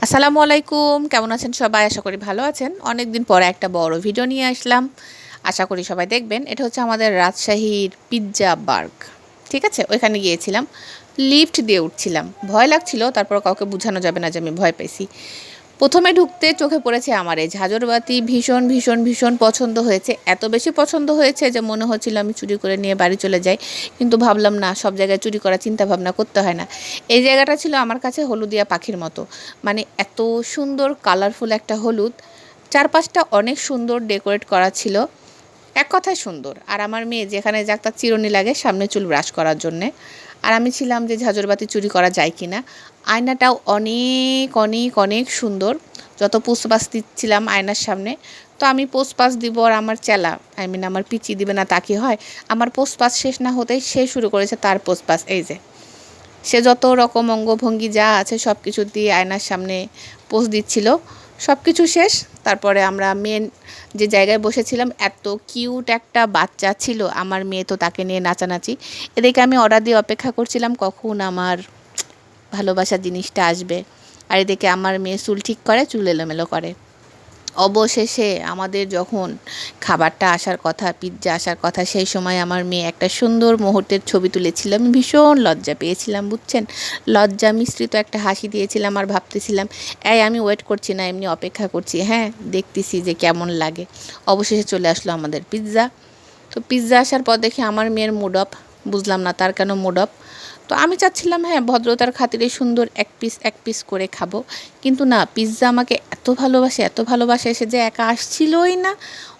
আসসালামু আলাইকুম, কেমন আছেন সবাই? আশা করি ভালো আছেন। অনেকদিন পরে একটা বড় ভিডিও নিয়ে আসলাম, আশা করি সবাই দেখবেন। এটা হচ্ছে আমাদের রাজশাহীর পিৎজা বার্গ, ঠিক আছে? ওইখানে গিয়েছিলাম, লিফট দিয়ে উঠছিলাম, ভয় লাগছিল, তারপর কাউকে বোঝানো যাবে না যে আমি ভয় পেয়েছি। প্রথমে ঢুকতে চোখে পড়েছে আমার এই ঝাঁঝরবাতি, ভীষণ ভীষণ ভীষণ পছন্দ হয়েছে। এত বেশি পছন্দ হয়েছে যে মনে হচ্ছিল আমি চুরি করে নিয়ে বাড়ি চলে যাই, কিন্তু ভাবলাম না, সব জায়গায় চুরি করার চিন্তা ভাবনা করতে হয় না। এই জায়গাটা ছিল আমার কাছে হলুদিয়া পাখির মতো, মানে এত সুন্দর কালারফুল একটা হলুদ, চারপাশটা অনেক সুন্দর ডেকোরেট করা ছিল, এক কথায় সুন্দর। আর আমার মেয়ে যেখানে যাক তার চিরুনি লাগে সামনে চুল ব্রাশ করার জন্যে। আর আমি ছিলাম যে ঝাঁঝরবাতি চুরি করা যায় কি না। আয়নাটাও অনেক অনেক অনেক সুন্দর, যত পুষপাস দিচ্ছিলাম আয়নার সামনে। তো আমি পোষপাস দিব আর আমার চেলা, আমার পিচি দিবে না তা কি হয়? আমার পোষপাস শেষ না হতেই সে শুরু করেছে তার পোষপাস। এই যে সে যত রকম অঙ্গভঙ্গি যা আছে সব কিছু দিয়ে আয়নার সামনে পোজ দিচ্ছিল। সব কিছু শেষ, তারপরে আমরা মেন যে জায়গায় বসেছিলাম, এত কিউট একটা বাচ্চা ছিল আমার মেয়ে, তো তাকে নিয়ে নাচানাচি। এদিকে আমি অর্ডার দিয়ে অপেক্ষা করছিলাম কখন আমার ভালোবাসার জিনিসটা আসবে। আর এদিকে আমার মেয়ে চুল ঠিক করে, চুল এলোমেলো করে। অবশেষে আমাদের যখন খাবারটা আসার কথা, পিৎজা আসার কথা, সেই সময় আমার মেয়ে একটা সুন্দর মুহূর্তের ছবি তুলেছিল। আমি ভীষণ লজ্জা পেয়েছিলাম, বুঝছেন? লজ্জা মিশ্রিত একটা হাসি দিয়েছিলাম আর ভাবতেছিলাম, আমি ওয়েট করছি না, এমনি অপেক্ষা করছি, হ্যাঁ দেখতেছি যে কেমন লাগে। অবশেষে চলে আসলো আমাদের পিৎজা। তো পিৎজা আসার পর দেখি আমার মেয়ের মুড অফ, বুঝলাম না তার কেন মুড অফ। তো আমি চাচ্ছিলাম হ্যাঁ ভদ্রতার খাতিরে সুন্দর এক পিস করে খাবো, কিন্তু না, পিৎজা আমাকে এত ভালোবাসে সে যে একা আসছিলই না।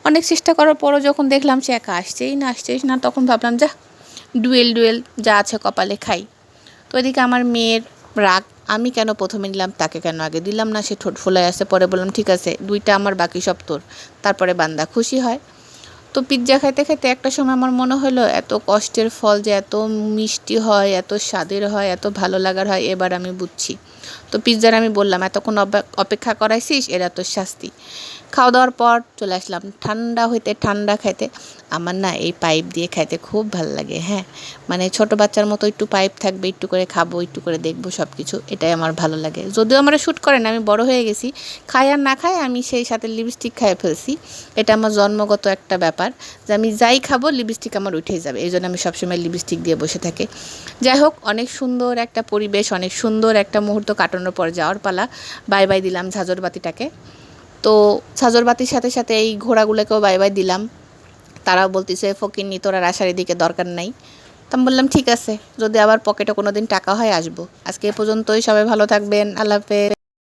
অনেক চেষ্টা করার পরও যখন দেখলাম সে একা আসছেই না, তখন ভাবলাম যা, ডুয়েল যা আছে কপালে খাই। তো এদিকে আমার মেয়ের রাগ, আমি কেন প্রথমে নিলাম, তাকে কেন আগে দিলাম না, সে ঠোঁট ফোলায় আসে। পরে বললাম ঠিক আছে, দুইটা আমার বাকি সব তোর। তারপরে বান্দা খুশি হয়। তো পিৎজা খাইতে খাইতে একটা সময় আমার মনে হলো এত কষ্টের ফল যে এত মিষ্টি হয়, এত স্বাদের হয়, এত ভালো লাগার হয়, এবার আমি বুঝছি। তো পিৎজার আমি বললাম, এতক্ষণ অপেক্ষা করাইছিস, এরা তোর শাস্তি। খাওয়া দাওয়ার পর চলে আসলাম ঠান্ডা হইতে ঠান্ডা খাইতে। আমার না এই পাইপ দিয়ে খাইতে খুব ভালো লাগে, হ্যাঁ, মানে ছোট বাচ্চার মতো একটু পাইপ থাকবে, একটু করে খাবো, একটু করে দেখবো সব কিছু, এটাই আমার ভালো লাগে। যদিও আমার শ্যুট করে না, আমি বড় হয়ে গেছি, খাই আর না খাই আমি সেই সাথে লিপস্টিক খাইয়ে ফেলছি। এটা আমার জন্মগত একটা ব্যাপার যে আমি যাই খাবো লিপস্টিক আমার উঠেই যাবে, এই জন্য আমি সবসময় লিপস্টিক দিয়ে বসে থাকি। যাই হোক, অনেক সুন্দর একটা পরিবেশ, অনেক সুন্দর একটা মুহূর্ত কাটানোর পর যাওয়ার পালা। বাই বাই দিলাম ঝাঁঝরবাতিটাকে। তো ঝাঁঝরবাতির সাথে সাথে এই ঘোড়াগুলোকেও বাই বাই দিলাম। তারাও বলতেছে ফকিন্নি, তোর আর আসার এদিকে দরকার নাই। তো আমি বললাম ঠিক আছে, যদি আবার পকেটে কোনো দিন টাকা হয় আসবো। আজকে এ পর্যন্তই, সবাই ভালো থাকবেন, আল্লাহ হাফেজ।